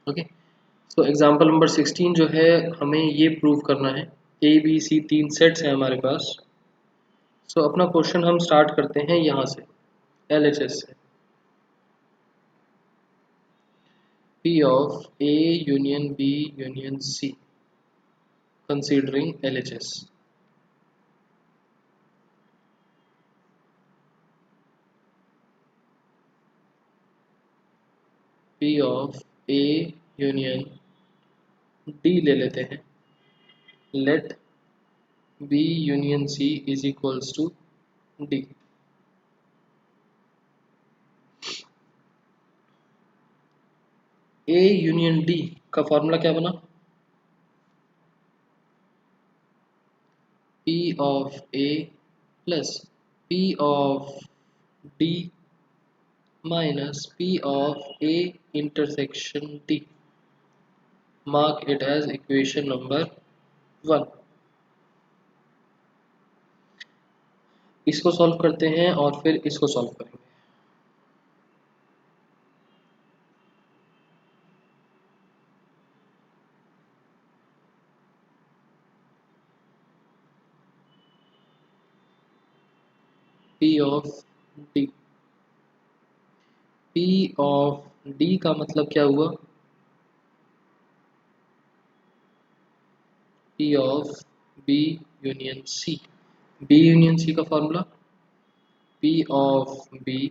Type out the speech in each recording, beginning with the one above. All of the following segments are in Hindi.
ओके। सो एग्जांपल नंबर 16 जो है, हमें ये प्रूव करना है। ए बी सी तीन सेट्स हैं हमारे पास। सो अपना क्वेश्चन हम स्टार्ट करते हैं यहाँ से, एलएचएस से। P of A union B union C considering LHS. P of A union D ले लेते हैं। Let B union C is equals to D. A union D का फॉर्मूला क्या बना? P of A plus P of D minus P of A intersection D. Mark it as equation number 1। इसको सॉल्व करते हैं और फिर इसको सॉल्व करेंगे। P of D, P of D का मतलब क्या हुआ? P of B union C. B union C का formula P of B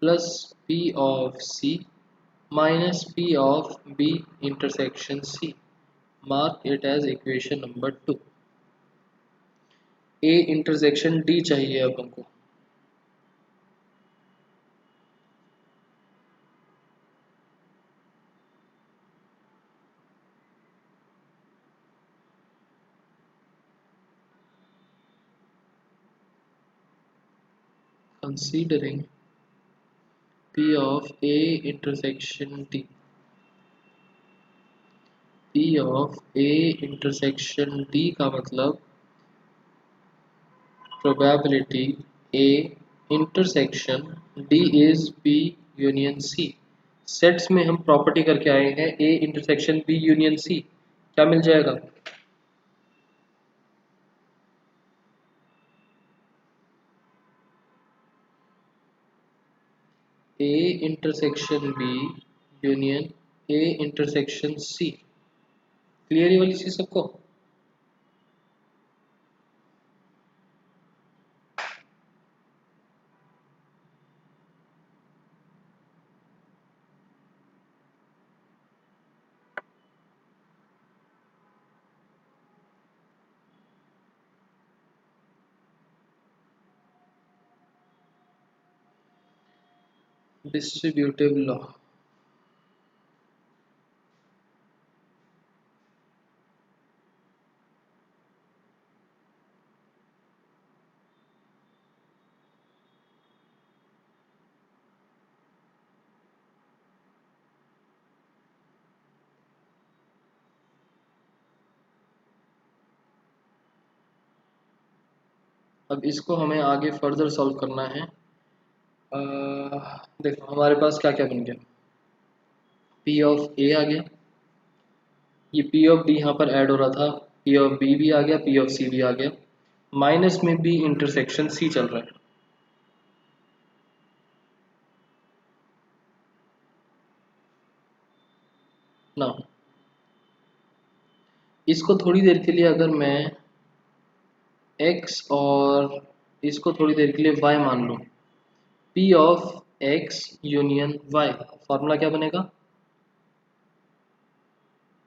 plus P of C minus P of B intersection C. Mark it as equation number 2। A intersection D चाहिए अब हमको। Considering P of A intersection D. P of A intersection D का मतलब probability A intersection D is B union C। Sets में हम प्रॉपर्टी करके आए हैं A intersection B union C। क्या मिल जाएगा? A intersection B union A intersection C। Clear है वाली चीज सबको? Distributive law. अब इसको हमें आगे फर्दर सॉल्व करना है। देखो हमारे पास क्या क्या बन गया। पी ऑफ ए आ गया, ये पी ऑफ डी यहाँ पर ऐड हो रहा था, पी ऑफ बी भी आ गया, पी ऑफ सी भी आ गया, माइनस में भी इंटरसेक्शन सी चल रहा है ना। इसको थोड़ी देर के लिए अगर मैं x और इसको थोड़ी देर के लिए y मान लूँ, p of x union y, formula क्या बनेगा?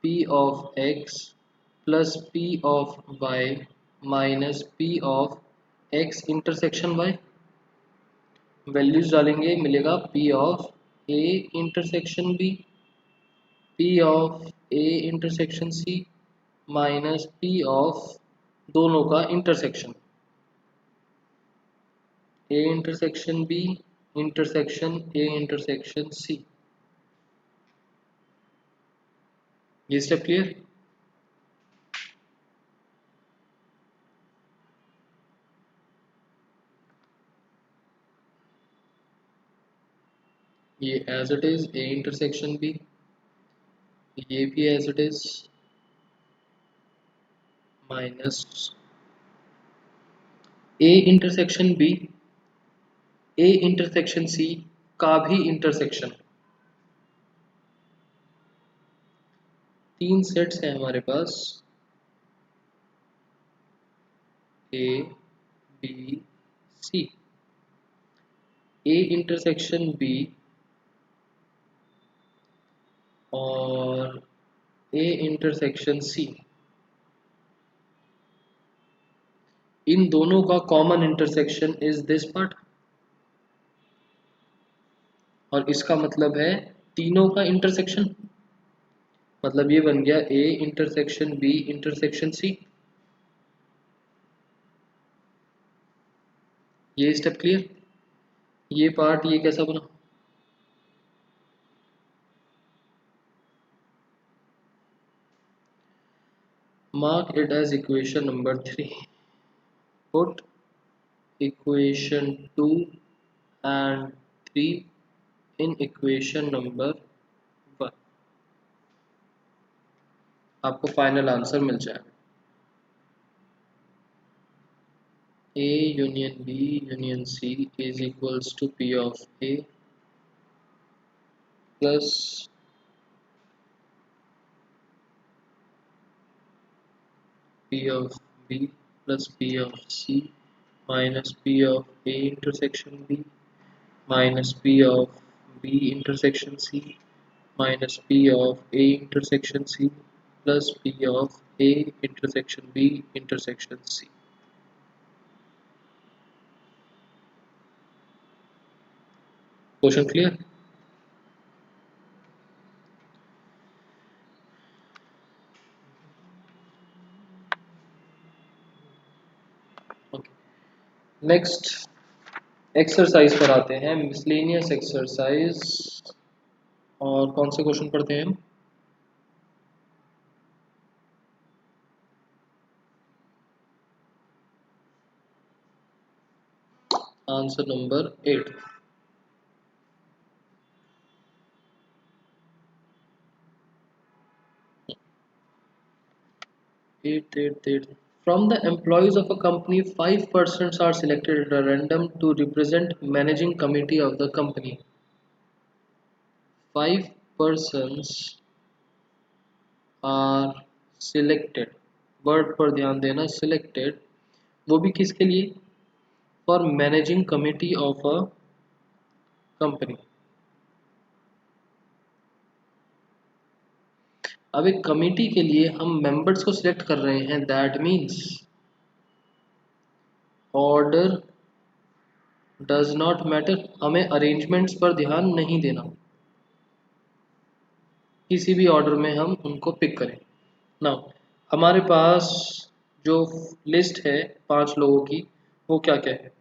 p of x plus p of y minus p of x intersection y। Values डालेंगे, मिलेगा p of a intersection b, p of a intersection c minus p of दोनों का intersection a intersection b intersection a intersection c। ये स्टेप क्लियर? ये as it is a intersection b ये भी as it is minus A intersection B, A intersection C का भी इंटरसेक्शन, तीन सेट्स हैं हमारे पास, A B C, A intersection B और ए इंटरसेक्शन सी, इन दोनों का common intersection is this part, और इसका मतलब है तीनों का इंटरसेक्शन, मतलब ये बन गया A intersection B intersection C. ये स्टेप क्लियर, ये पार्ट ये कैसा बना, mark it as equation number 3, put equation 2 and 3 in equation number 1, आपको फाइनल आंसर मिल जाएगा, A union B union C is equals to P of A plus P of B plus P of C minus P of A intersection B minus P of B intersection C minus P of A intersection C plus P of A intersection B intersection C. Question clear? Okay. Next exercise पर आते हैं, मिसलेनियस एक्सरसाइज, और कौन से क्वेश्चन पढ़ते हैं हम, answer number 8, 8. From the employees of a company, 5% are selected at random to represent managing committee of the company. 5 persons are selected, word पर ध्यान देना, selected, वो भी किसके लिए, for managing committee of a company। अब एक कमिटी के लिए हम मेंबर्स को सिलेक्ट कर रहे हैं, that means order does not matter, हमें अरेंजमेंट्स पर ध्यान नहीं देना, किसी भी ऑर्डर में हम उनको पिक करें ना। हमारे पास जो लिस्ट है 5 लोगों की, वो क्या क्या है,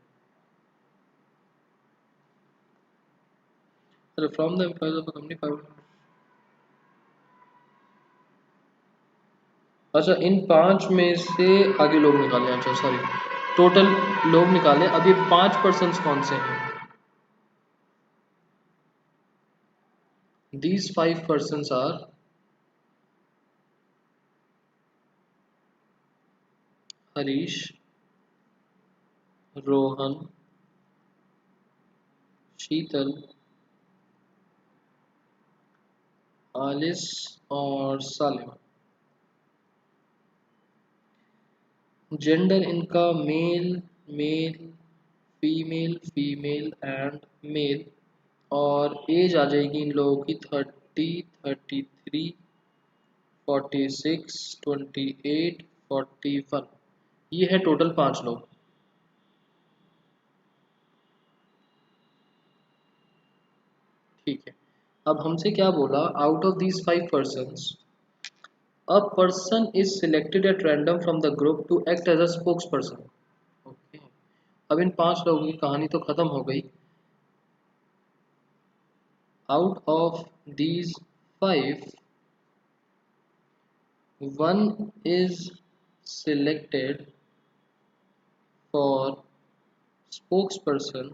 from the employees of company 5, अच्छा इन 5 में से आगे लोग निकालें, अच्छा सॉरी टोटल लोग निकालें, अब ये 5% कौन से हैं, these 5% are Harish, Rohan, Sheetal, Alice और सालिम। जेंडर इनका male male, female female and male, और एज आ जाएगी इन लोगों की 30, 33, 46, 28, 41, ये है टोटल 5 लोग। ठीक है, अब हमसे क्या बोला, out of these 5 persons a person is selected at random from the group to act as a spokesperson। Okay, अब इन 5 लोगों की कहानी तो खत्म हो गई, out of these 5 one is selected for spokesperson,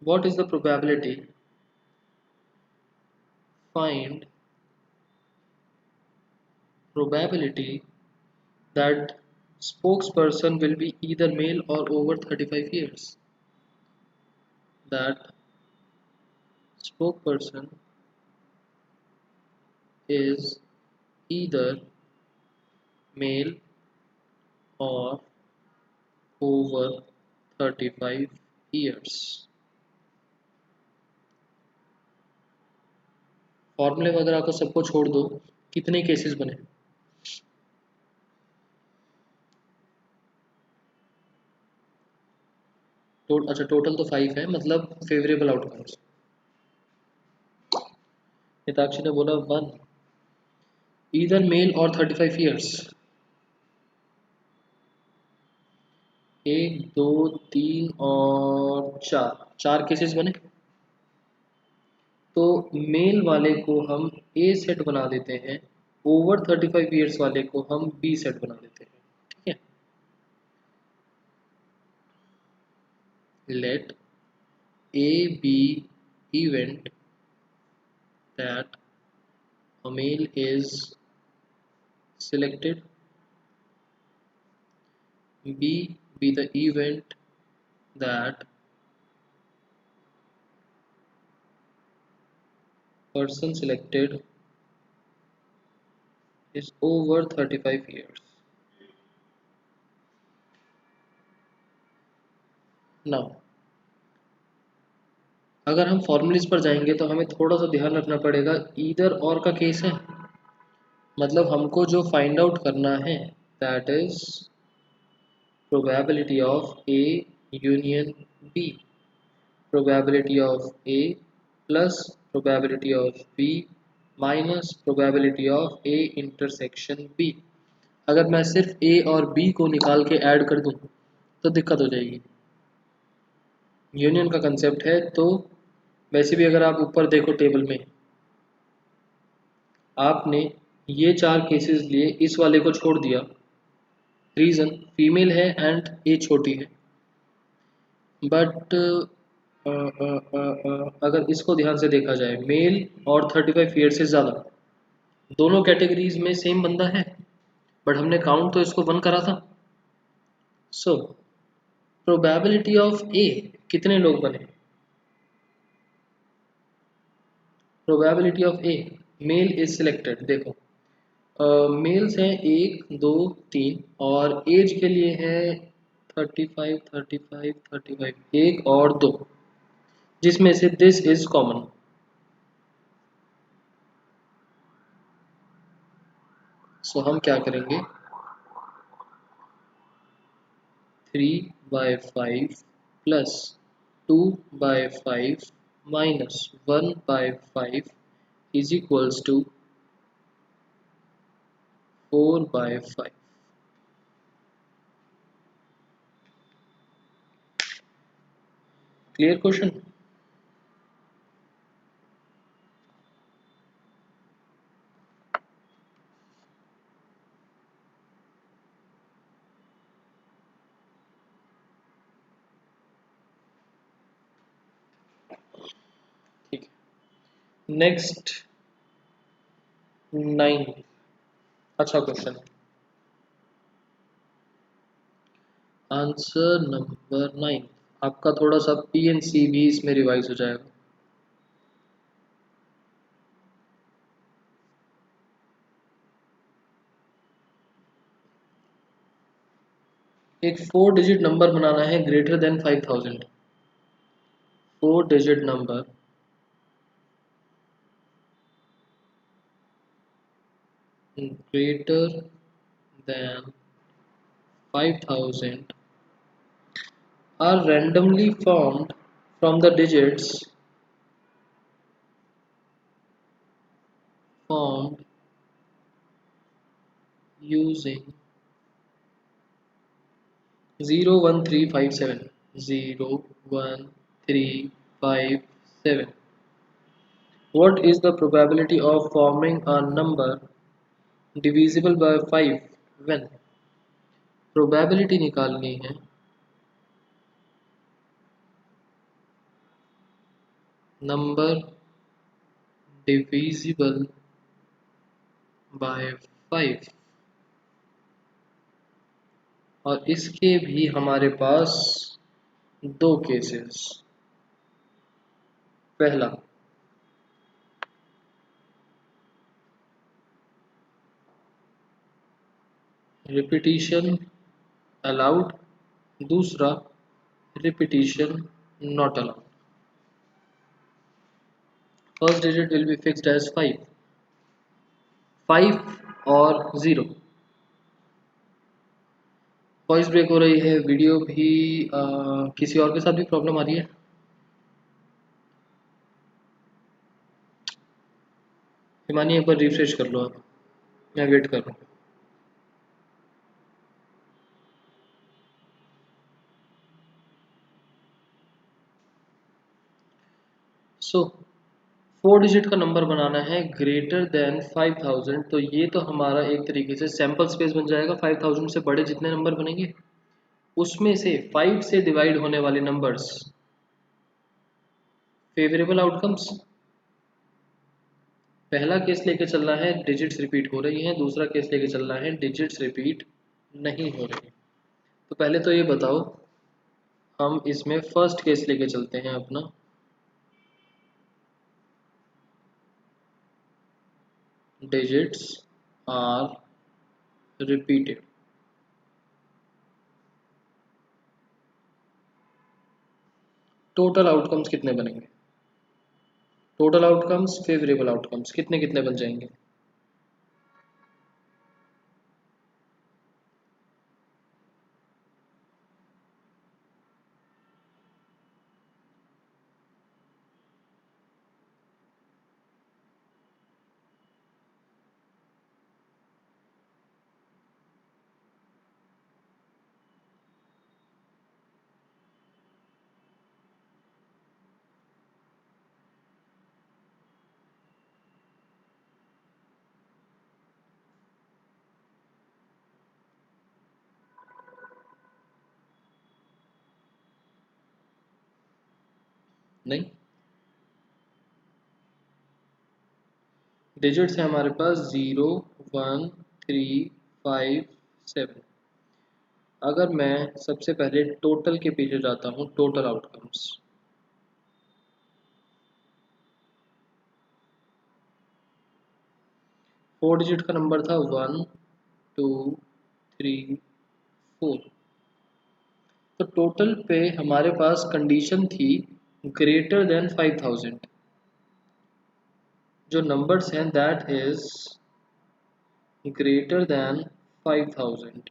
what is the probability find probability that spokesperson will be either male or over 35 years. That spokesperson is either male or over 35 years. फॉर्मूले वगैरह को सबको छोड़ दो, कितने केसेस बने? अच्छा टोटल तो 5 है, मतलब फेवरेबल आउटकम्स। हिताक्षी ने बोला 1, ईदर मेल और 35 ईयर्स। 1 2 3 और 4 केसेस बने। तो मेल वाले को हम ए सेट बना देते हैं, ओवर 35 ईयर्स वाले को हम बी सेट बना देते हैं। ठीक है, let A B event that a male is selected, B be the event that person selected is over 35 years. Now अगर हम फॉर्मूलीज पर जाएंगे तो हमें थोड़ा सा ध्यान रखना पड़ेगा, ईदर और का केस है, मतलब हमको जो फाइंड आउट करना है that is probability of A union B, probability of A plus probability of B minus probability of A intersection B. अगर मैं सिर्फ ए और बी को निकाल के ऐड कर दूं तो दिक्कत हो जाएगी। यूनियन का कंसेप्ट है, तो वैसे भी अगर आप ऊपर देखो टेबल में, आपने ये 4 केसेस लिए, इस वाले को छोड़ दिया, रीज़न फीमेल है एंड ए छोटी है। बट अगर इसको ध्यान से देखा जाए, मेल और 35 ईयर से ज़्यादा, दोनों कैटेगरीज में सेम बंदा है, बट हमने काउंट तो इसको 1 करा था। सो प्रोबेबिलिटी ऑफ ए, कितने लोग बने? Probability of A, male is selected. देखो मेल्स हैं 1 2 3 और एज के लिए है 35 35 35, 1 और 2, जिसमें से दिस इज कॉमन। सो हम क्या करेंगे, 3/5 plus 2/5 minus 1/5 is equals to 4/5। Clear question? ठीक है, नेक्स्ट 9, अच्छा क्वेश्चन है। आंसर नंबर 9 आपका थोड़ा सा पी एन सी भी इसमें रिवाइज हो जाएगा। एक 4 डिजिट नंबर बनाना है greater than 5000, 4 digit number greater than 5000 are randomly formed from the digits formed using 01357, 01357. What is the probability of forming a number divisible by 5 when? Probability निकालनी है नंबर डिविजिबल बाय 5, और इसके भी हमारे पास दो केसेस। पहला, रिपीटिशन अलाउड, दूसरा repetition not allowed. First digit will be fixed as 5, 5 और 0। वॉइस ब्रेक हो रही है, वीडियो भी किसी और के साथ भी प्रॉब्लम आ रही है? हिमानी एक बार रिफ्रेश कर लो आप, मैं वेट कर रहा हूँ। सो 4 डिजिट का नंबर बनाना है ग्रेटर देन 5000, तो ये तो हमारा एक तरीके से सैम्पल स्पेस बन जाएगा। 5000 से बड़े जितने नंबर बनेंगे उसमें से 5 से डिवाइड होने वाले नंबर्स फेवरेबल आउटकम्स। पहला केस लेके चलना है डिजिट्स रिपीट हो रही हैं, दूसरा केस लेके चलना है डिजिट्स रिपीट नहीं हो रही। तो पहले तो ये बताओ, हम इसमें फर्स्ट केस लेके चलते हैं अपना। Digits are repeated. Total outcomes कितने बनेंगे? टोटल आउटकम्स फेवरेबल आउटकम्स कितने कितने बन जाएंगे? नहीं, डिजिट्स है हमारे पास 0, 1, 3, 5, 7। अगर मैं सबसे पहले टोटल के पीछे जाता हूँ, टोटल आउटकम्स, 4 डिजिट का नंबर था 1, 2, 3, 4। तो टोटल पे हमारे पास कंडीशन थी ग्रेटर देन 5000। जो नंबर्स हैं दैट इज ग्रेटर देन 5000।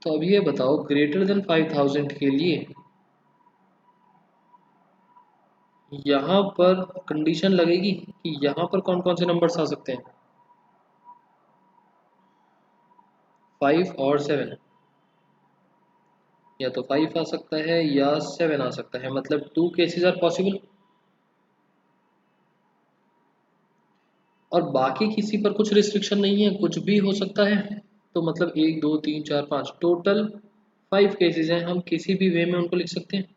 तो अब ये बताओ, ग्रेटर देन 5000 के लिए यहाँ पर कंडीशन लगेगी कि यहाँ पर कौन कौन से नंबर्स आ सकते हैं? 5 और 7। या तो 5 आ सकता है या 7 आ सकता है, मतलब 2 केसेस आर पॉसिबल। और बाकी किसी पर कुछ रिस्ट्रिक्शन नहीं है, कुछ भी हो सकता है। तो मतलब 1, 2, 3, 4, 5 टोटल 5 केसेस हैं, हम किसी भी वे में उनको लिख सकते हैं।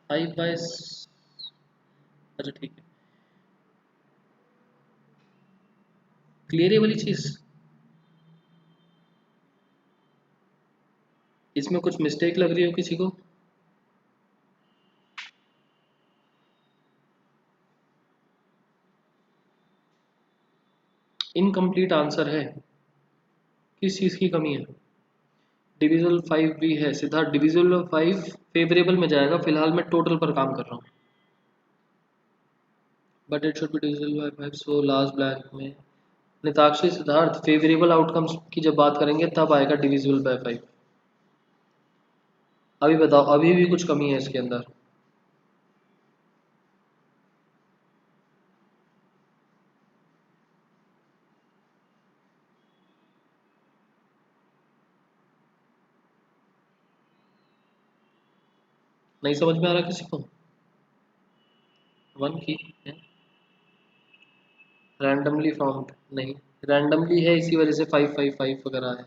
5 बाय, अच्छा ठीक है, क्लियर है वाली चीज। इसमें कुछ मिस्टेक लग रही हो किसी को? इनकम्प्लीट आंसर है, किस चीज की कमी है? डिविजिबल 5 भी है सिद्धार्थ, डिविजिबल 5 फेवरेबल में जाएगा, फिलहाल मैं टोटल पर काम कर रहा हूँ। But it should be divisible by 5, so last blank में निताक्षी सिद्धार्थ फेवरेबल आउटकम्स की जब बात करेंगे तब आएगा डिविजिबल बाय 5। अभी बताओ, अभी भी कुछ कमी है इसके अंदर? नहीं समझ में आ रहा किसी को? 1 की है? रैंडमली फाउंड नहीं, रैंडमली है इसी वजह से 555 वगैरह है।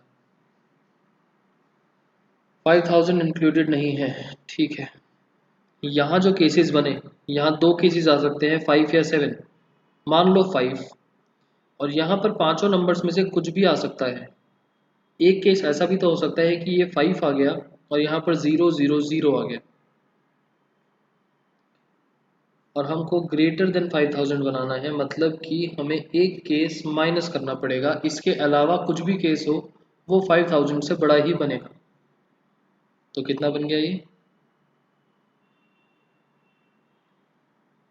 5000 इंक्लूडेड नहीं है, ठीक है। यहाँ जो केसेस बने, यहाँ दो केसेस आ सकते हैं, 5 या 7। मान लो 5, और यहाँ पर पांचों नंबर्स में से कुछ भी आ सकता है। एक केस ऐसा भी तो हो सकता है कि ये 5 आ गया और यहाँ पर 000 आ गया, और हमको ग्रेटर देन 5000 बनाना है, मतलब कि हमें एक केस माइनस करना पड़ेगा, इसके अलावा कुछ भी केस हो वो 5000 से बड़ा ही बनेगा। तो कितना बन गया ये?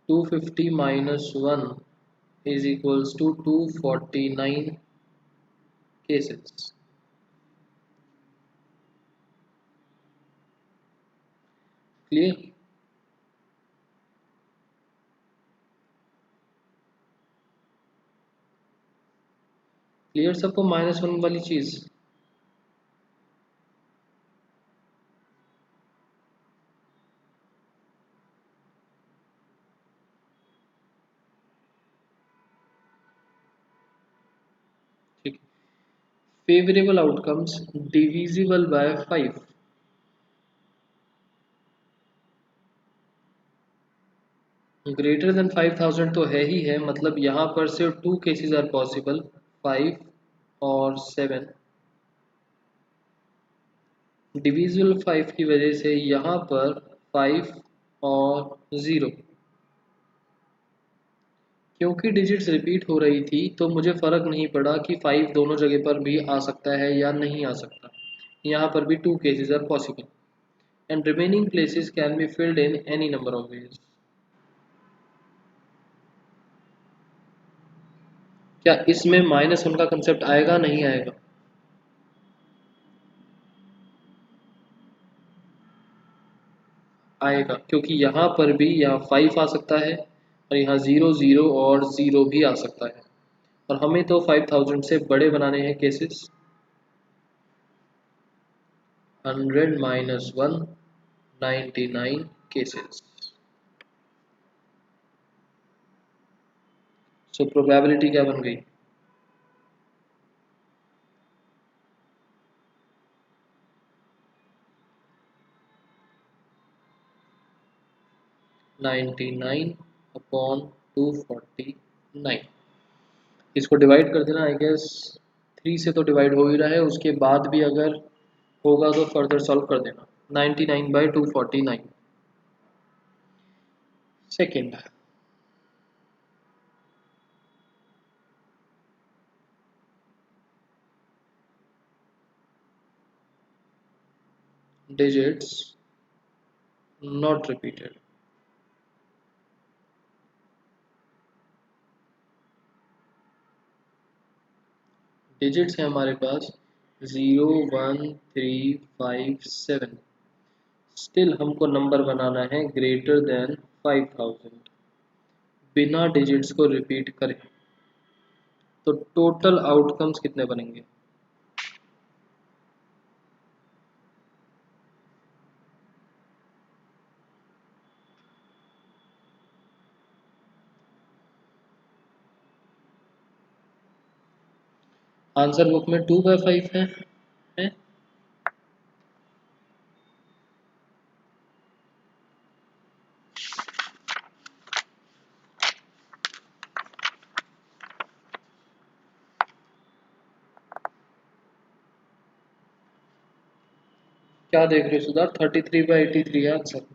250 minus 1 is equals to 249 cases. Clear? Clear सबको -1 वाली चीज? ठीक। Favourable outcomes divisible by 5। Greater than 5000 तो है ही है, मतलब यहाँ पर सिर्फ टू केसेस आर पॉसिबल, 5 और 7। डिविजिबल 5 की वजह से यहाँ पर 5 और 0। क्योंकि डिजिट्स रिपीट हो रही थी तो मुझे फ़र्क नहीं पड़ा कि 5 दोनों जगह पर भी आ सकता है या नहीं आ सकता। यहाँ पर भी two cases are possible and remaining places can be filled in any number of ways. क्या इसमें -1 का कंसेप्ट आएगा? नहीं आएगा? आएगा, क्योंकि यहाँ पर भी यहाँ 5 आ सकता है और यहाँ 0 और 0 भी आ सकता है, और हमें तो 5000 से बड़े बनाने हैं cases. 100 minus 1 99 cases. So probability क्या बन गई? 99 अपॉन 249। इसको डिवाइड कर देना, आई गेस 3 से तो डिवाइड हो ही रहा है, उसके बाद भी अगर होगा तो फर्दर सॉल्व कर देना। 99/249। Second, digits not repeated. Digits है हमारे पास 0 1 3 5 7। स्टिल हमको नंबर बनाना है ग्रेटर देन 5000 बिना डिजिट्स को रिपीट करे। तो टोटल आउटकम्स कितने बनेंगे? आंसर बुक में 2/5 है? क्या देख रहे हो सुधार? 33/83 है आंसर।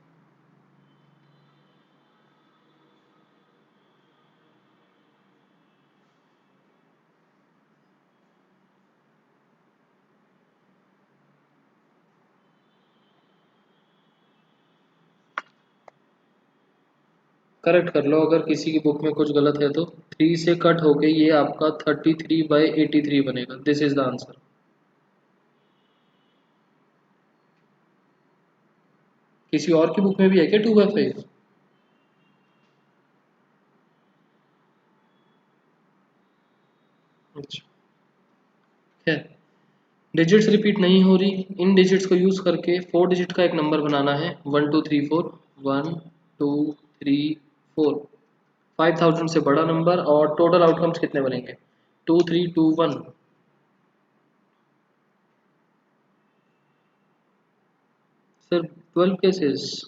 करेक्ट कर लो, अगर किसी की बुक में कुछ गलत है तो 3 से कट होके ये आपका 33/83 बनेगा। This is the answer. किसी और की बुक में भी है क्या 2/5? अच्छा, है। डिजिट्स रिपीट नहीं हो रही, इन डिजिट्स को यूज करके 4 डिजिट का एक नंबर बनाना है। 1 2 3 4, 1 2 3 4। 5000 से बड़ा नंबर, और टोटल आउटकम्स कितने बनेंगे? 2 3 2 1। Sir 12 cases.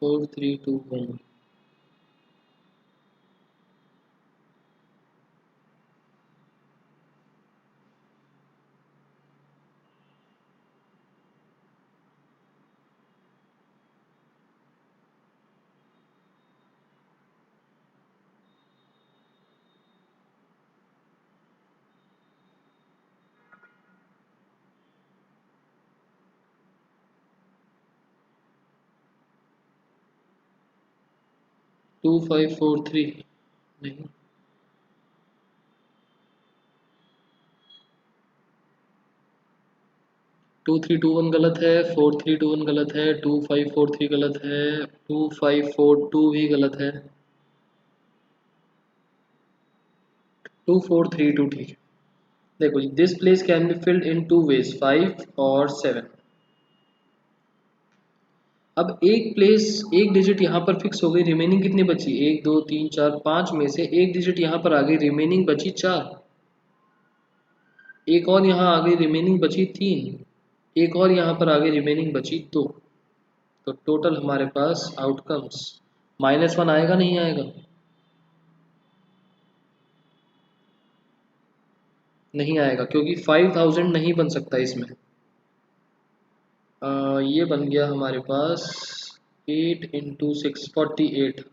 4 3 2 1। 2 5 4 3 नहीं, 2 3 2 1 गलत है, 4 3 2 1 गलत है, 2 5 4 3 गलत है, 2 5 4 2 भी गलत है, 2 4 3 2 ठीक है। देखो जी, this place can be filled in two ways, 5 और 7। अब एक प्लेस, एक डिजिट यहाँ पर फिक्स हो गई, रिमेनिंग कितनी बची? 1 2 3 4 5 में से एक डिजिट यहाँ पर आ गई, रिमेनिंग बची 4। एक और यहाँ आ गई, रिमेनिंग बची 3। एक और यहाँ पर आ गई, रिमेनिंग बची 2। तो टोटल हमारे पास आउटकम्स -1 आएगा नहीं आएगा? नहीं आएगा, क्योंकि 5000 नहीं बन सकता इसमें। ये बन गया हमारे पास 8 इंटू 6 48।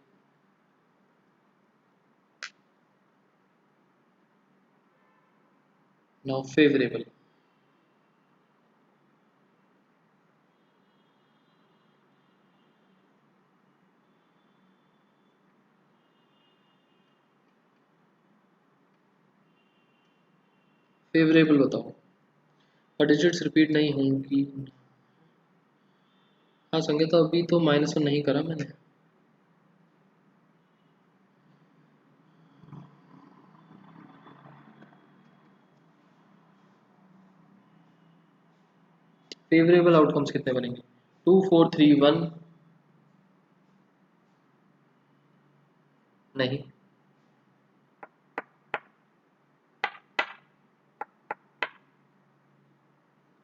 Now favourable. फेवरेबल बताओ। डिजिट्स रिपीट नहीं होंगी। हाँ संगे, तो अभी तो -1 नहीं करा मैंने। फेवरेबल आउटकम्स कितने बनेंगे? 2 4 3 1। नहीं,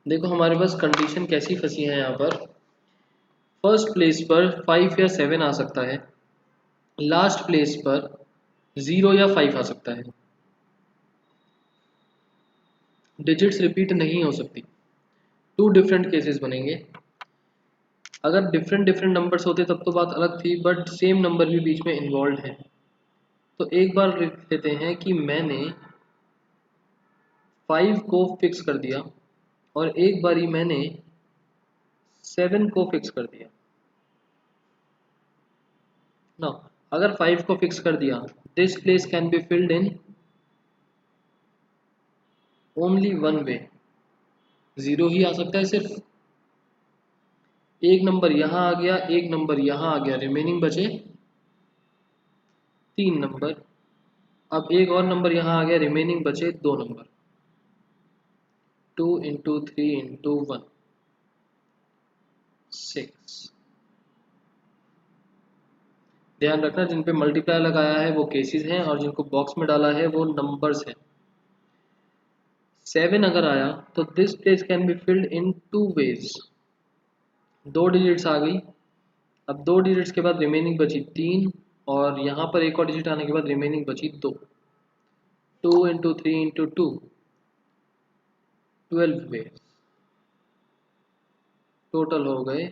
देखो हमारे पास कंडीशन कैसी फंसी है यहाँ पर। फर्स्ट प्लेस पर 5 या 7 आ सकता है, लास्ट प्लेस पर 0 या 5 आ सकता है। डिजिट्स रिपीट नहीं हो सकती। टू डिफरेंट केसेस बनेंगे। अगर डिफरेंट डिफरेंट नंबर्स होते तब तो बात अलग थी, बट सेम नंबर भी बीच में इन्वॉल्व है। तो एक बार लिख लेते हैं कि मैंने 5 को फिक्स कर दिया, और एक बारी मैंने 7 को फिक्स कर दिया ना। अगर 5 को फिक्स कर दिया, this place can be filled in only one way. 0 ही आ सकता है सिर्फ। एक नंबर यहाँ आ गया, एक नंबर यहाँ आ गया, रिमेनिंग बचे 3 नंबर। अब एक और नंबर यहाँ आ गया, रिमेनिंग बचे 2 नंबर। 2 into 3 into 1 6। ध्यान रखना, जिन पे मल्टीप्लाई लगाया है वो केसेस हैं, और जिनको बॉक्स में डाला है वो नंबर्स हैं। 7 अगर आया तो this place can be filled in two ways. 2 digits आ गई। अब 2 डिजिट्स के बाद रिमेनिंग बची 3, और यहाँ पर एक और डिजिट आने के बाद रिमेनिंग बची 2। 2 इंटू 3 इंटू 2 12 वेज। टोटल हो गए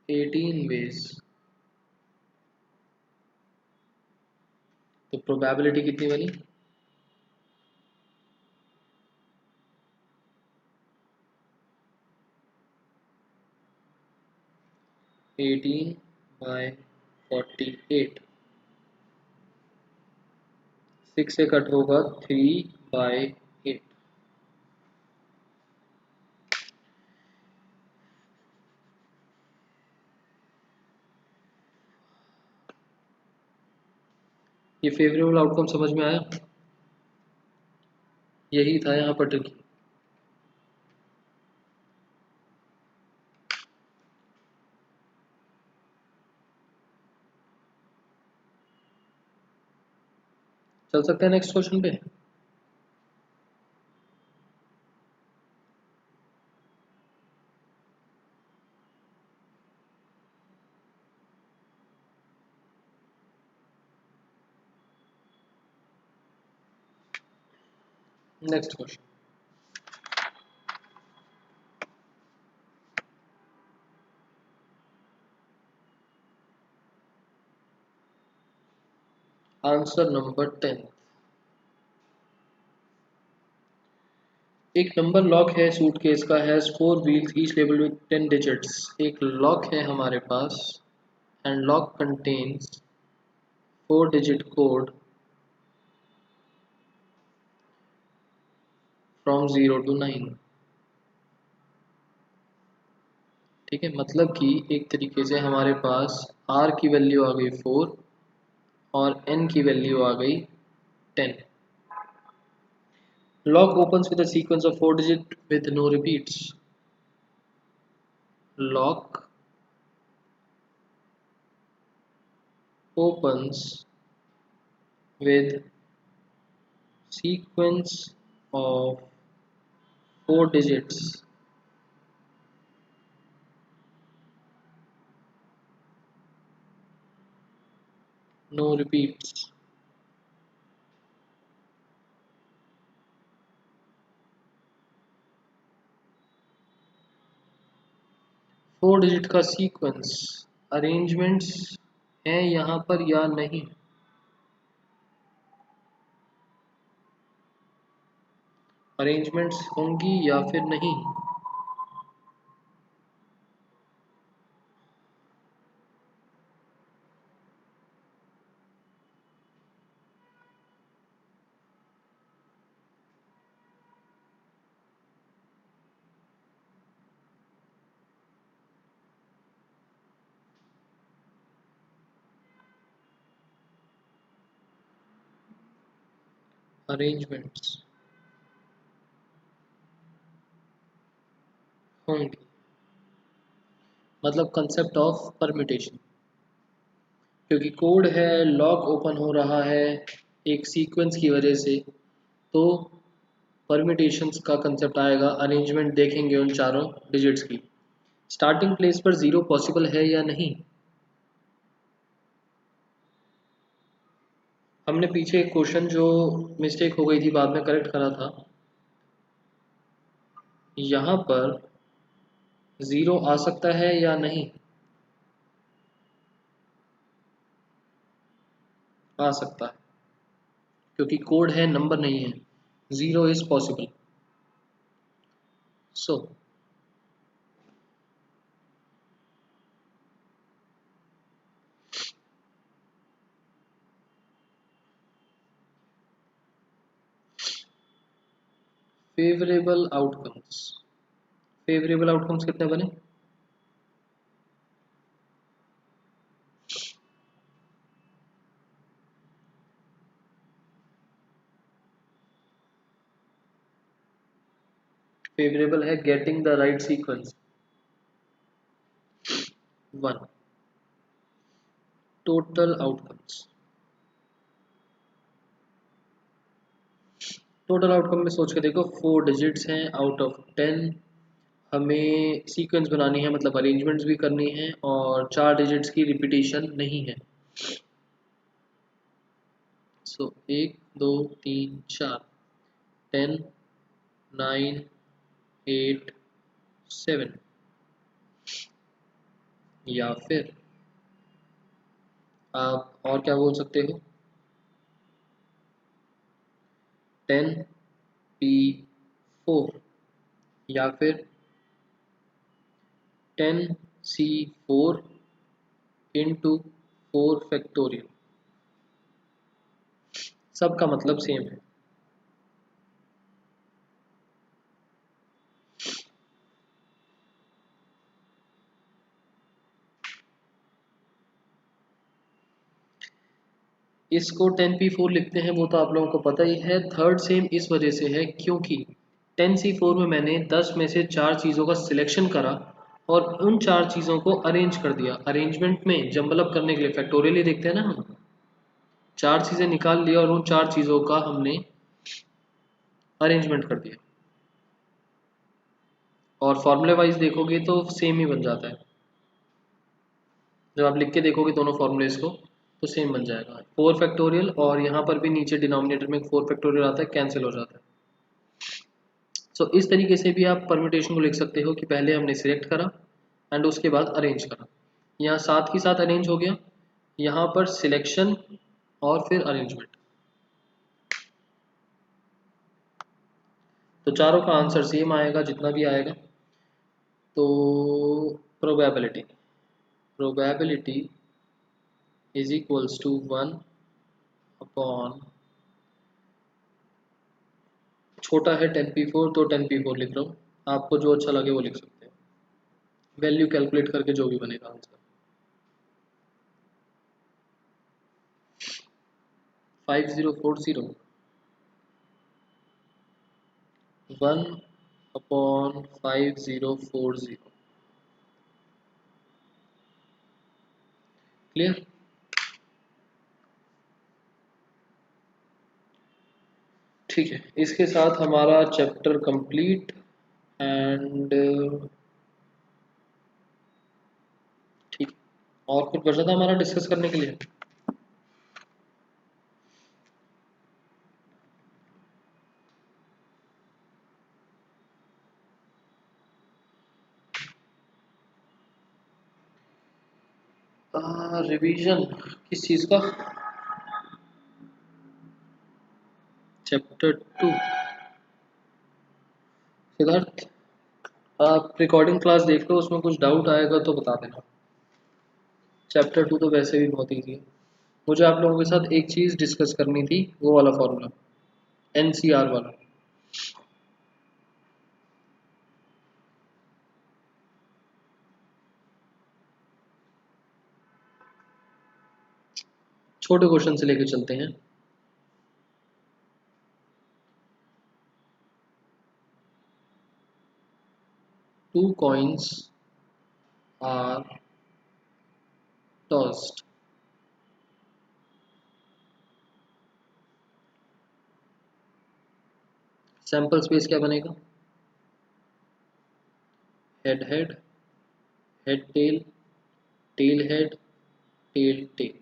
18 वेज। तो प्रोबेबिलिटी कितनी बनी? 18/48। 6 से कट होगा 3/8। ये फेवरेबल आउटकम समझ में आया? यही था यहाँ पर ट्रिक। चल सकते हैं नेक्स्ट क्वेश्चन पे। Next question, answer number 10। एक नंबर लॉक है सूटकेस का, has 4 wheels each labelled with 10 digits. एक लॉक है हमारे पास and lock contains 4 digit code from 0 to 9। ठीक है, मतलब कि एक तरीके से हमारे पास r की वैल्यू आ गई 4 और n की वैल्यू आ गई 10। Lock opens with a sequence of 4 digit with no repeats। Lock opens with sequence of 4 digits no repeats। 4 digit का सीक्वेंस, अरेंजमेंट्स हैं यहाँ पर या नहीं? अरेंजमेंट्स होंगी या फिर नहीं? अरेंजमेंट्स होंगी, मतलब कंसेप्ट ऑफ परम्यूटेशन, क्योंकि कोड है, लॉक ओपन हो रहा है एक सीक्वेंस की वजह से, तो परम्यूटेशंस का कंसेप्ट आएगा। अरेंजमेंट देखेंगे उन चारों डिजिट्स की। स्टार्टिंग प्लेस पर 0 पॉसिबल है या नहीं? हमने पीछे एक क्वेश्चन जो मिस्टेक हो गई थी बाद में करेक्ट करा था। यहाँ पर 0 आ सकता है या नहीं? आ सकता है, क्योंकि कोड है, नंबर नहीं है। 0 is possible. So favourable outcomes, favourable outcomes कितने बने? फेवरेबल है getting the right sequence 1। Total outcomes, total outcome में सोच के देखो, 4 डिजिट्स हैं आउट ऑफ 10। हमें सीक्वेंस बनानी है, मतलब अरेंजमेंट्स भी करनी है, और 4 डिजिट्स की रिपीटेशन नहीं है। सो 1 2 3 4, 10 9 8 7, या फिर आप और क्या बोल सकते हो, 10p4, या फिर 10c4 इंटू 4 फैक्टोरियल। सबका मतलब सेम है। इसको 10p4 लिखते हैं, वो तो आप लोगों को पता ही है। थर्ड सेम इस वजह से है क्योंकि 10c4 में मैंने 10 में से 4 चीज़ों का सिलेक्शन करा और उन 4 चीज़ों को अरेंज कर दिया। अरेंजमेंट में जंबल अप करने के लिए फैक्टोरियल ही देखते हैं ना हम। 4 चीज़ें निकाल लिया और उन 4 चीज़ों का हमने अरेंजमेंट कर दिया, और फॉर्मूले वाइज देखोगे तो सेम ही बन जाता है। जब आप लिख के देखोगे दोनों फॉर्मूलेज को तो सेम बन जाएगा। 4 फैक्टोरियल, और यहाँ पर भी नीचे डिनोमिनेटर में 4 फैक्टोरियल आता है, कैंसिल हो जाता है। सो इस तरीके से भी आप परम्यूटेशन को लिख सकते हो कि पहले हमने सिलेक्ट करा एंड उसके बाद अरेंज करा। यहाँ साथ ही साथ अरेंज हो गया, यहाँ पर सिलेक्शन और फिर अरेंजमेंट। तो चारों का आंसर सेम आएगा जितना भी आएगा। तो probability probability is equals to 1 upon, छोटा है 10p4 तो 10p4 लिख रहा हूँ, आपको जो अच्छा लगे वो लिख सकते हैं। वैल्यू कैलकुलेट करके जो भी बनेगा आंसर। 5040 1 अपॉन 5040। क्लियर? ठीक है, इसके साथ हमारा चैप्टर कंप्लीट। एंड ठीक, और कुछ बचा था हमारा डिस्कस करने के लिए? रिवीजन किस चीज़ का? चैप्टर 2। सिद्धार्थ, आप रिकॉर्डिंग क्लास देख लो, उसमें कुछ डाउट आएगा तो बता देना। चैप्टर 2 तो वैसे भी बहुत ईजी है। मुझे आप लोगों के साथ एक चीज़ डिस्कस करनी थी, वो वाला फॉर्मूला, एनसीआर वाला। छोटे क्वेश्चन से लेके चलते हैं। Two coins are tossed, sample space क्या बनेगा? Head head, head tail, tail head, tail tail.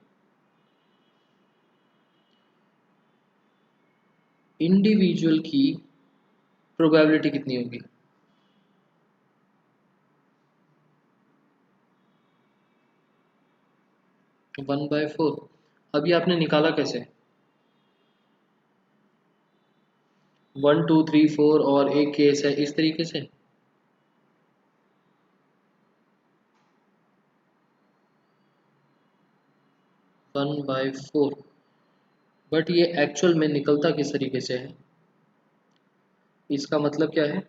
Individual की प्रोबेबिलिटी कितनी होगी? 1/4। अभी आपने निकाला कैसे? 1 2 3 4 और एक केस है, इस तरीके से। वन बाई फोर, बट ये एक्चुअल में निकलता किस तरीके से है? इसका मतलब क्या है?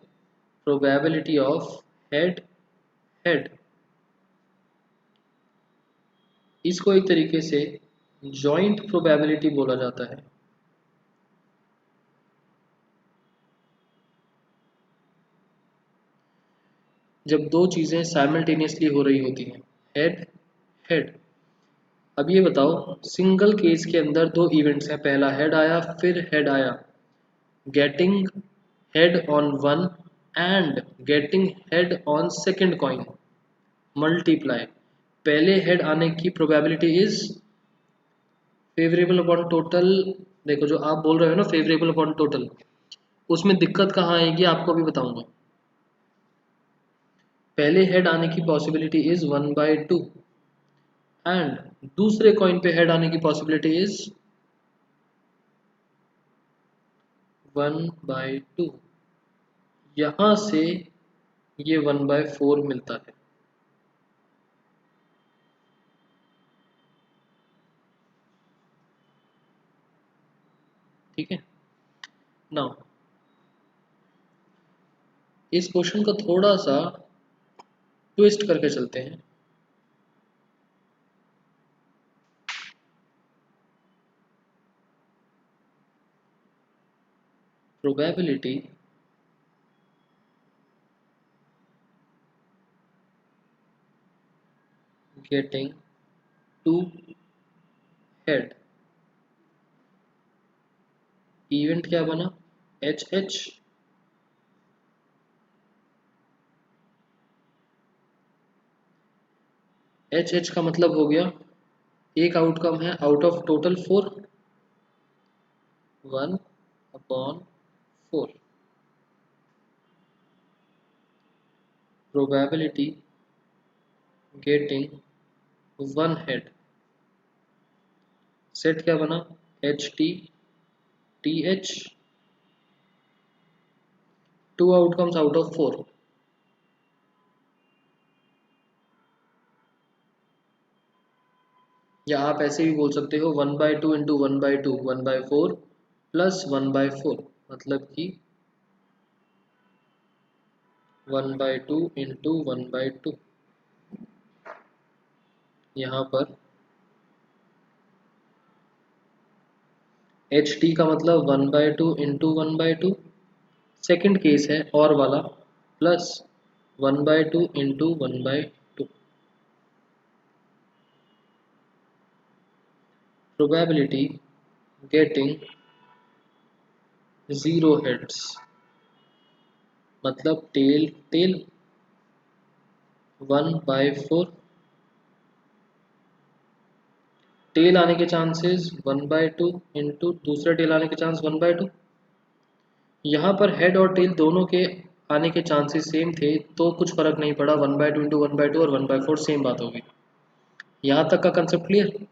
Probability of head head. इसको एक तरीके से जॉइंट प्रोबेबिलिटी बोला जाता है। जब दो चीज़ें साइमल्टेनियसली हो रही होती हैं, हेड हेड। अब ये बताओ, सिंगल केस के अंदर दो इवेंट्स हैं, पहला हेड आया फिर हेड आया, getting head on one and getting head on second coin, multiply. पहले हेड आने की probability is favourable upon total. देखो, जो आप बोल रहे हो ना फेवरेबल अपॉन टोटल, उसमें दिक्कत कहाँ आएगी आपको भी बताऊंगा। पहले हेड आने की पॉसिबिलिटी इज 1/2 एंड दूसरे कॉइन पे हेड आने की पॉसिबिलिटी इज 1/2। यहां से ये 1/4 मिलता है। ठीक है, नाउ इस क्वेश्चन को थोड़ा सा ट्विस्ट करके चलते हैं। Probability getting two head, event क्या बना, एच एच। एच एच का मतलब हो गया एक आउटकम है out of total 4, 1/4। Probability getting 1 head, set क्या बना, H T T H, 2 outcomes out of 4। या आप ऐसे भी बोल सकते हो 1/2 इंटू 1/2 1/4 प्लस 1/4, मतलब कि 1/2 इंटू 1/2। यहाँ पर एच टी का मतलब 1/2 इंटू 1/2, सेकेंड केस है और वाला, plus 1/2 into 1/2। Probability getting 0 heads, मतलब टेल टेल 1/4, टेल आने के चांसेस 1/2 इंटू दूसरा टेल आने के चांस 1/2। यहाँ पर हेड और टेल दोनों के आने के चांसेस सेम थे तो कुछ फर्क नहीं पड़ा, 1/2 इंटू 1/2 और 1/4 सेम बात होगी। यहाँ तक का कंसेप्ट क्लियर।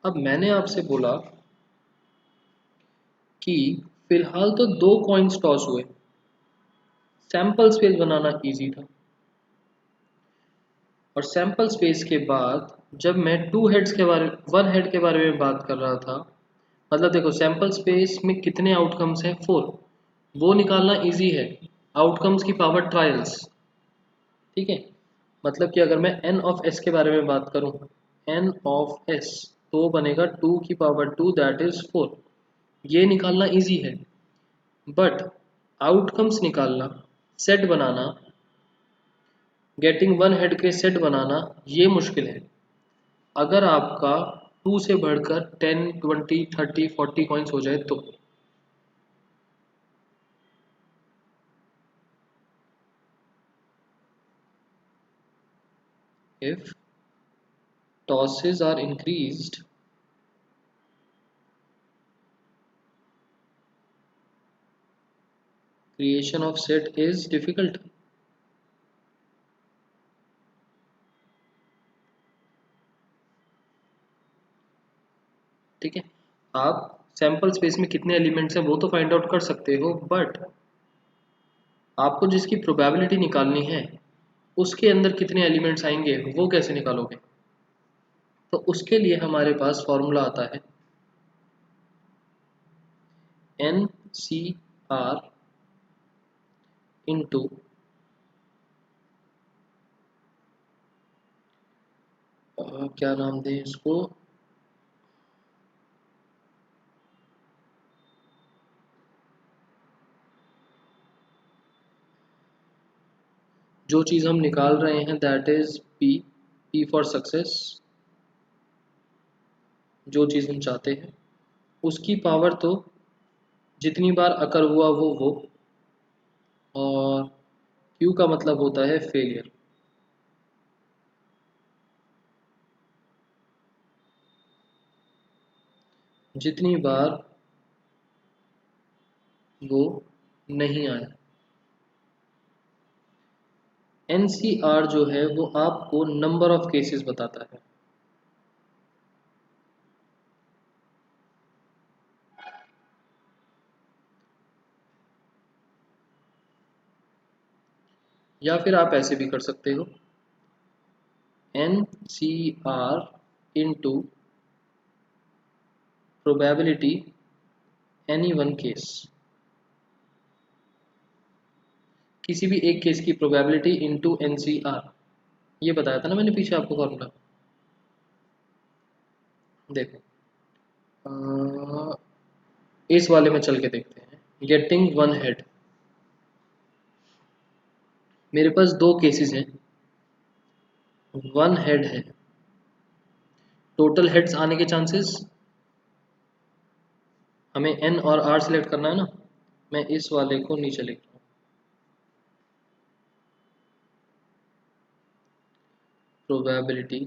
अब मैंने आपसे बोला कि फिलहाल तो 2 कॉइन्स टॉस हुए, सैंपल स्पेस बनाना इजी था, और सैंपल स्पेस के बाद जब मैं 2 हेड्स के बारे 1 हेड के बारे में बात कर रहा था, मतलब देखो सैंपल स्पेस में कितने आउटकम्स हैं, 4, वो निकालना इजी है, आउटकम्स की पावर ट्रायल्स, ठीक है। मतलब कि अगर मैं n ऑफ s के बारे में बात करूं, n ऑफ s, तो बनेगा 2 की पावर 2 दैट इज 4, ये निकालना इजी है। बट आउटकम्स निकालना, सेट बनाना, गेटिंग 1 हेड के सेट बनाना, ये मुश्किल है। अगर आपका 2 से बढ़कर 10 20 30 40 कॉइन्स हो जाए तो। If tosses are increased, creation of set is difficult। ठीक है, आप सैंपल स्पेस में कितने एलिमेंट्स हैं वो तो फाइंड आउट कर सकते हो, बट आपको जिसकी प्रोबेबिलिटी निकालनी है उसके अंदर कितने एलिमेंट्स आएंगे वो कैसे निकालोगे। तो उसके लिए हमारे पास फॉर्मूला आता है एन सी आर इंटू क्या नाम दें इसको, जो चीज़ हम निकाल रहे हैं that is P, P for success, जो चीज़ हम चाहते हैं उसकी पावर तो जितनी बार अकर हुआ वो, और क्यू का मतलब होता है फेलियर। जितनी बार वो नहीं आया। एनसीआर जो है वो आपको नंबर ऑफ केसेस बताता है। या फिर आप ऐसे भी कर सकते हो, N C R into probability any one case, किसी भी एक केस की probability into N C R, ये बताया था ना मैंने पीछे आपको फॉर्मूला। देखो इस वाले में चल के देखते हैं। गेटिंग वन हेड, मेरे पास दो केसेस हैं, वन हेड है, टोटल हेड्स आने के चांसेस, हमें एन और आर सिलेक्ट करना है ना। मैं इस वाले को नीचे लिख रहा हूँ, probability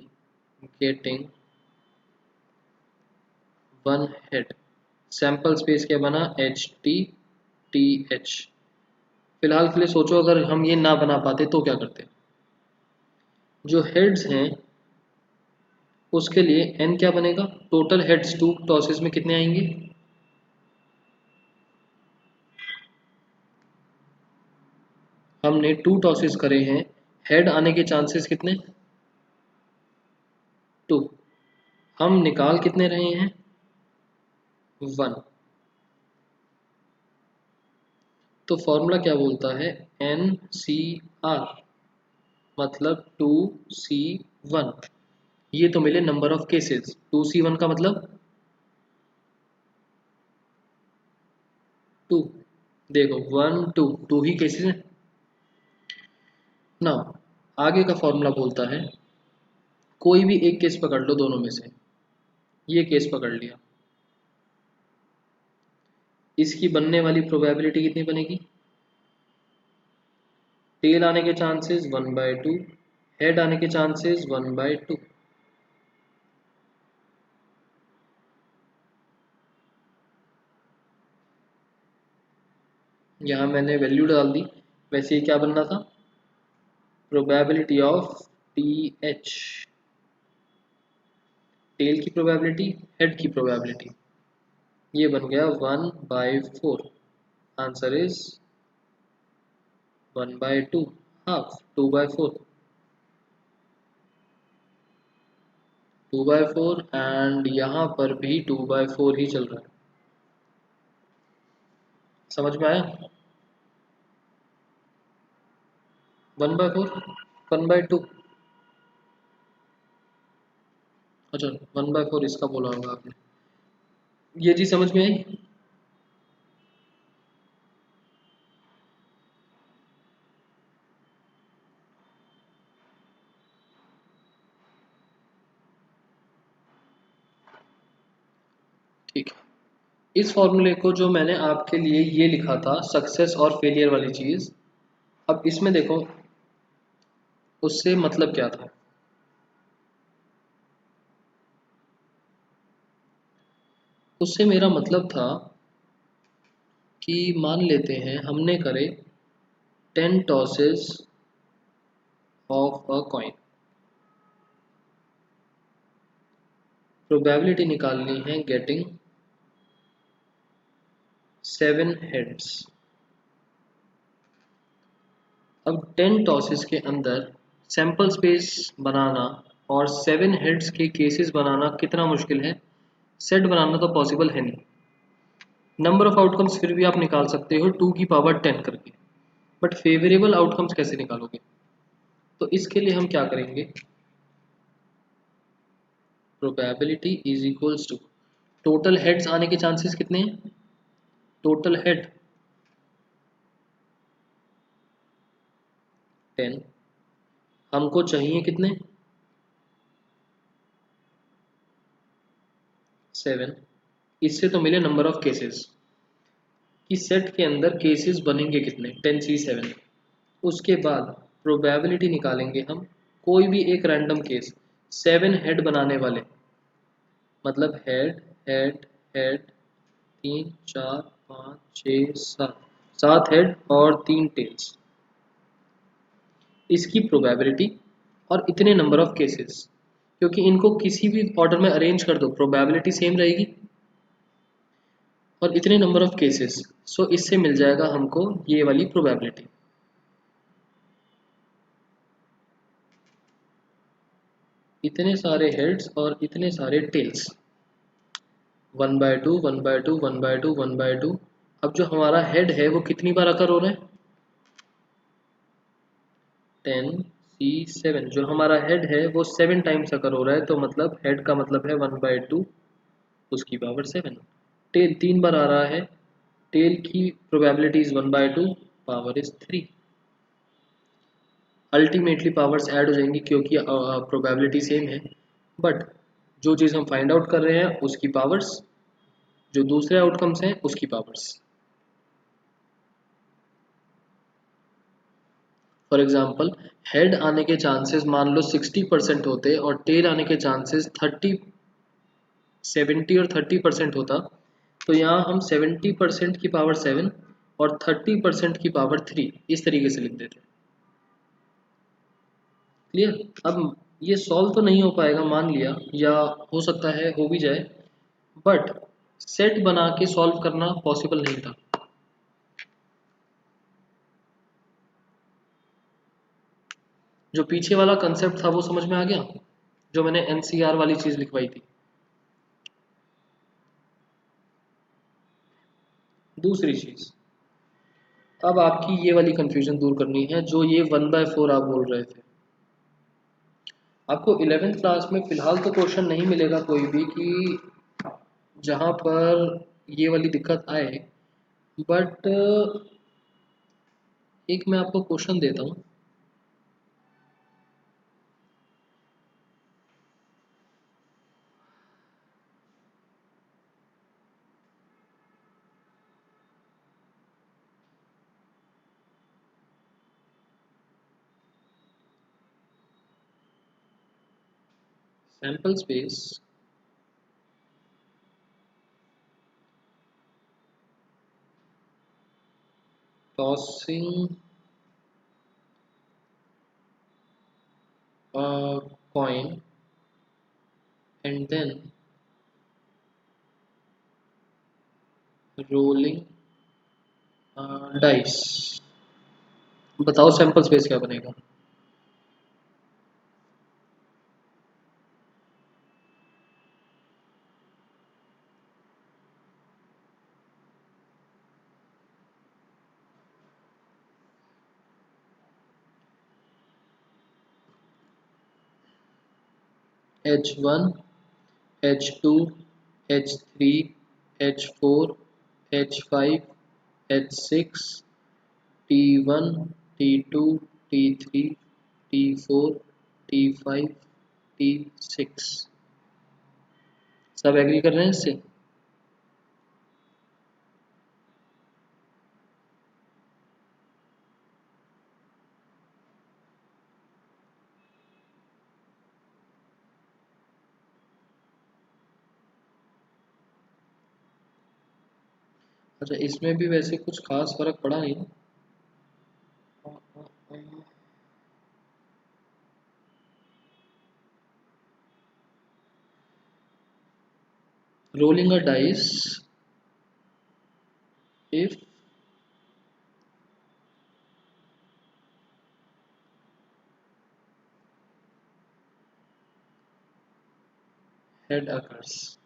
getting one head, sample space क्या बना, एच टी टी एच। फिलहाल के लिए सोचो अगर हम ये ना बना पाते तो क्या करते। जो हेड्स हैं उसके लिए एन क्या बनेगा, टोटल हेड्स टू टॉसेस में कितने आएंगे, हमने टू टॉसेस करे हैं, हेड आने के चांसेस कितने, टू, हम निकाल कितने रहे हैं, वन। तो फॉर्मूला क्या बोलता है, एन सी आर मतलब टू सी वन, ये तो मिले number of cases, two C one का मतलब टू, देखो वन टू, टू ही केसेस हैं ना। आगे का फॉर्मूला बोलता है कोई भी एक केस पकड़ लो दोनों में से, ये केस पकड़ लिया, इसकी बनने वाली प्रोबेबिलिटी कितनी बनेगी, टेल आने के चांसेस 1/2, हेड आने के चांसेस 1/2। यहाँ मैंने वैल्यू डाल दी, वैसे ये क्या बनना था, probability of T H, tail की प्रोबेबिलिटी, हेड की प्रोबेबिलिटी, ये बन गया 1/4, आंसर इज 1/2, हाफ 2/4, 2/4 एंड यहाँ पर भी 2/4 ही चल रहा है, समझ में आया, 1/4, 1/2, अच्छा 1/4 इसका बोला होगा आपने, ये चीज समझ में आई। ठीक है, इस फॉर्मूले को जो मैंने आपके लिए ये लिखा था सक्सेस और फेलियर वाली चीज, अब इसमें देखो उससे मतलब क्या था, उससे मेरा मतलब था कि मान लेते हैं हमने करे 10 tosses of a coin, probability निकालनी है गेटिंग 7 हेड्स। अब 10 टॉसेस के अंदर सैंपल स्पेस बनाना और 7 हेड्स के केसेस बनाना कितना मुश्किल है, सेट बनाना तो पॉसिबल है नहीं। नंबर ऑफ आउटकम्स फिर भी आप निकाल सकते हो 2 की पावर 10 करके, बट फेवरेबल आउटकम्स कैसे निकालोगे, तो इसके लिए हम क्या करेंगे, probability is equals to, total heads आने के चांसेस कितने हैं, टोटल हेड 10, हमको चाहिए कितने 7, इससे तो मिले नंबर ऑफ केसेस, कि सेट के अंदर केसेस बनेंगे कितने 10c7, उसके बाद प्रोबेबिलिटी निकालेंगे हम, कोई भी एक रैंडम केस 7 हेड बनाने वाले, मतलब हेड हेड हेड 3 4 5 6 7, 7 हेड और 3 टेल्स, इसकी प्रोबेबिलिटी और इतने नंबर ऑफ केसेस, क्योंकि इनको किसी भी ऑर्डर में अरेंज कर दो प्रोबेबिलिटी सेम रहेगी, और इतने नंबर ऑफ केसेस, सो इससे मिल जाएगा हमको ये वाली प्रोबेबिलिटी। इतने सारे हेड्स और इतने सारे टेल्स, 1/2 1/2 1/2 1/2, अब जो हमारा हेड है वो कितनी बार अकर हो रहा है, 10c7, जो हमारा हेड है वो 7 टाइम्स अकर हो रहा है, तो मतलब हेड का मतलब है 1/2 उसकी पावर 7। टेल 3 बार आ रहा है, टेल की probability is 1/2, power is 3। Ultimately powers add हो जाएंगी क्योंकि प्रोबेबिलिटी सेम है, बट जो चीज़ हम फाइंड आउट कर रहे हैं उसकी पावर्स, जो दूसरे आउटकम्स हैं उसकी पावर्स। फॉर एग्जाम्पल, हेड आने के चांसेस मान लो 60% होते और टेल आने के चांसेस 70 और 30% होता, तो यहाँ हम 70% की पावर 7 और 30% की पावर 3 इस तरीके से लिख देते हैं। क्लियर? अब ये सॉल्व तो नहीं हो पाएगा मान लिया, या हो सकता है हो भी जाए, बट सेट बना के सॉल्व करना पॉसिबल नहीं था। जो पीछे वाला कंसेप्ट था वो समझ में आ गया, जो मैंने एनसीआर वाली चीज लिखवाई थी। दूसरी चीज, अब आपकी ये वाली कंफ्यूजन दूर करनी है, जो ये 1/4 आप बोल रहे थे। आपको 11th क्लास में फिलहाल तो क्वेश्चन नहीं मिलेगा कोई भी कि जहां पर ये वाली दिक्कत आए, बट एक मैं आपको क्वेश्चन देता हूँ। Sample space tossing a coin and then rolling a dice। बताओ सैंपल स्पेस क्या बनेगा? H1, H2, H3, H4, H5, H6, T1, T2, T3, T4, T5, T6। सब एग्री कर रहे हैं इससे? अच्छा, इसमें भी वैसे कुछ खास फर्क पड़ा नहीं। Rolling a dice if head occurs,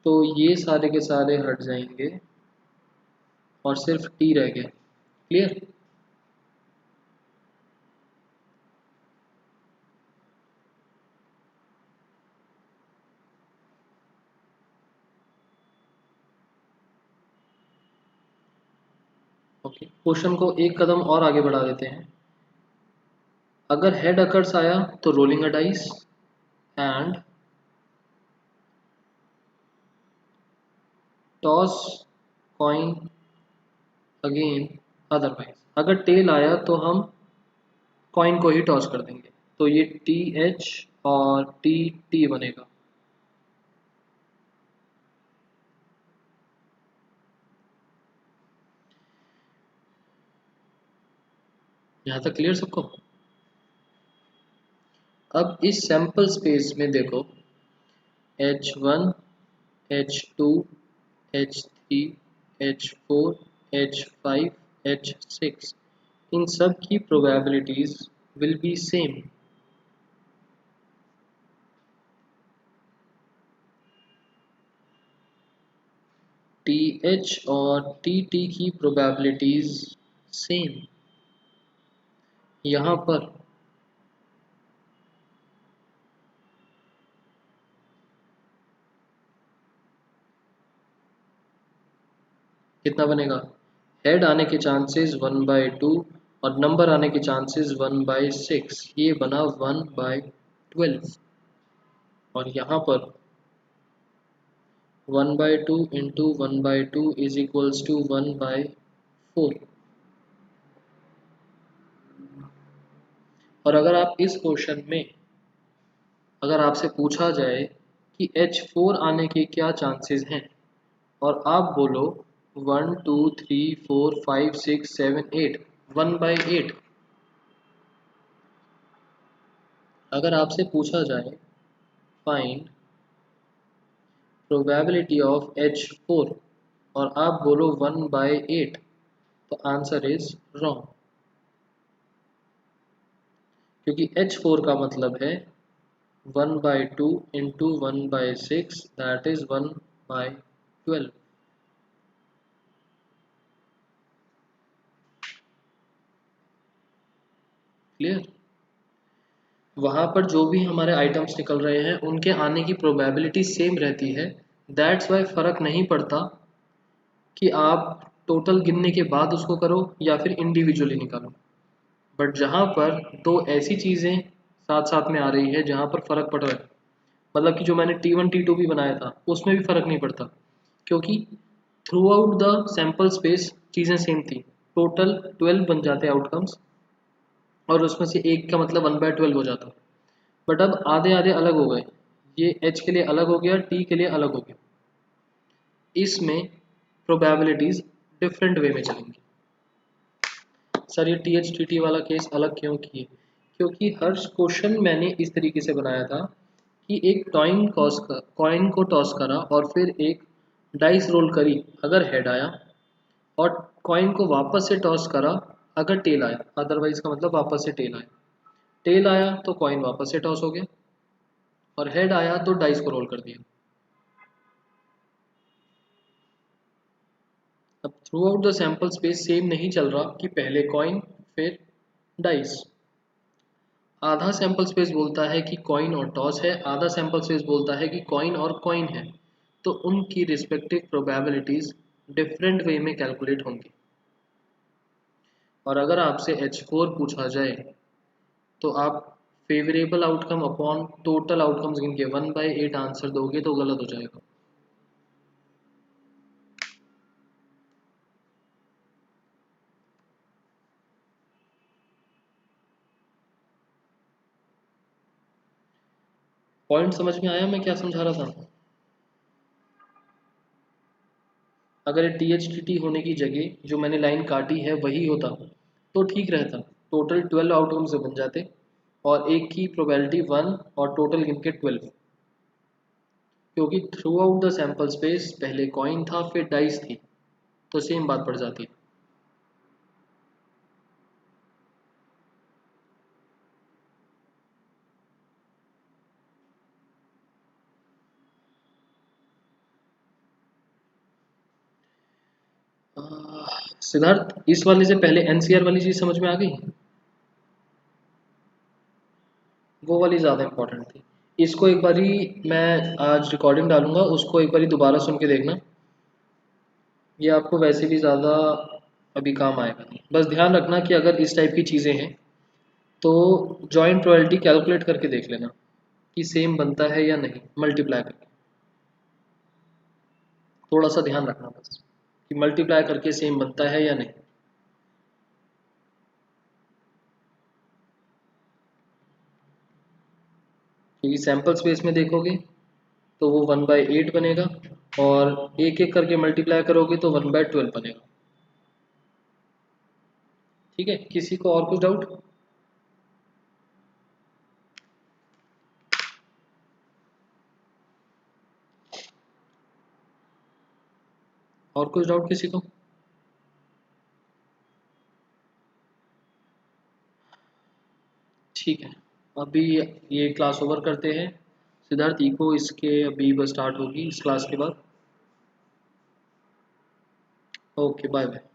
तो ये सारे के सारे हट जाएंगे और सिर्फ टी रह गया। क्लियर? ओके, क्वेश्चन को एक कदम और आगे बढ़ा देते हैं। अगर हेड अकर्स आया तो rolling a dice and toss coin again otherwise. अगर टेल आया तो हम कॉइन को ही टॉस कर देंगे, तो ये टी एच और टी टी बनेगा। यहाँ तक क्लियर सबको? अब इस सैंपल स्पेस में देखो, H1, H2, H3, H4, H5, H6, इन सब की probabilities will be same. T H और टी टी की प्रोबेबिलिटीज सेम। यहाँ पर कितना बनेगा, हेड आने के चांसेस 1/2 और नंबर आने के चांसेस 1/6, ये बना 1/12। और यहाँ पर 1/2 इंटू 1/2 इज इक्वल्स टू 1/4। और अगर आप इस क्वेश्चन में अगर आपसे पूछा जाए कि H4 आने के क्या चांसेस हैं और आप बोलो 1 2 3 4 5 6 7 8, 1/8। अगर आपसे पूछा जाए फाइंड प्रोबेबिलिटी ऑफ H4 और आप बोलो 1/8, तो आंसर इज रॉन्ग, क्योंकि H4 का मतलब है 1/2 इंटू 1/6, दैट इज 1/12। क्लियर। वहाँ पर जो भी हमारे आइटम्स निकल रहे हैं उनके आने की प्रोबेबिलिटी सेम रहती है। दैट्स वाई फ़र्क नहीं पड़ता कि आप टोटल गिनने के बाद उसको करो या फिर इंडिविजुअली निकालो। बट जहाँ पर दो ऐसी चीज़ें साथ साथ में आ रही है जहाँ पर फ़र्क पड़ रहा है, मतलब कि जो मैंने T1 T2 भी बनाया था उसमें भी फ़र्क नहीं पड़ता, क्योंकि through out the sample space चीज़ें सेम थी। टोटल 12 बन जाते आउटकम्स और उसमें से एक का मतलब 1/12 हो जाता। बट अब आधे आधे अलग हो गए, ये H के लिए अलग हो गया, T के लिए अलग हो गया। इसमें प्रोबेबिलिटीज डिफरेंट वे में चलेंगी। सर ये TH वाला केस अलग क्यों किए, क्योंकि हर क्वेश्चन मैंने इस तरीके से बनाया था कि एक कॉइन को टॉस करा और फिर एक डाइस रोल करी अगर हेड आया, और कॉइन को वापस से टॉस करा अगर टेल आया, अदरवाइज का मतलब वापस से टेल आया। टेल आया तो कॉइन वापस से टॉस हो गया, और हेड आया तो डाइस को रोल कर दिया। अब through out the sample space same नहीं चल रहा कि पहले कॉइन फिर डाइस। आधा सैंपल स्पेस बोलता है कि कॉइन और टॉस है, आधा सैंपल स्पेस बोलता है कि कॉइन और कॉइन है, तो उनकी रिस्पेक्टिव प्रोबेबिलिटीज डिफरेंट वे में कैलकुलेट होंगी। और अगर आपसे H4 पूछा जाए तो आप favourable outcome upon total outcomes गिन के 1/8 आंसर दोगे तो गलत हो जाएगा। पॉइंट समझ में आया मैं क्या समझा रहा था? अगर THTT होने की जगह जो मैंने लाइन काटी है वही होता तो ठीक रहता, टोटल 12 आउटकम से बन जाते और एक की प्रोबेबिलिटी 1 और टोटल गिन के 12, क्योंकि through out the sample space पहले कॉइन था फिर डाइस थी, तो सेम बात पड़ जाती। सिद्धार्थ, इस वाले से पहले NCR वाली चीज समझ में आ गई? वो वाली ज़्यादा इंपॉर्टेंट थी। इसको एक बारी मैं आज रिकॉर्डिंग डालूंगा, उसको एक बारी दोबारा सुन के देखना, ये आपको वैसे भी ज़्यादा अभी काम आएगा नहीं। बस ध्यान रखना कि अगर इस टाइप की चीज़ें हैं तो जॉइंट रॉयल्टी कैलकुलेट करके देख लेना कि सेम बनता है या नहीं, मल्टीप्लाई करके। थोड़ा सा ध्यान रखना बस कि मल्टीप्लाई करके सेम बनता है या नहीं। क्योंकि सैंपल स्पेस में देखोगे तो वो 1/8 बनेगा, और एक एक करके मल्टीप्लाई करोगे तो 1/12 बनेगा। ठीक है, किसी को और कुछ डाउट? और कुछ डाउट किसी को? ठीक है, अभी ये क्लास ओवर करते हैं। सिद्धार्थ इको इसके अभी बस स्टार्ट होगी इस क्लास के बाद। Okay, bye bye.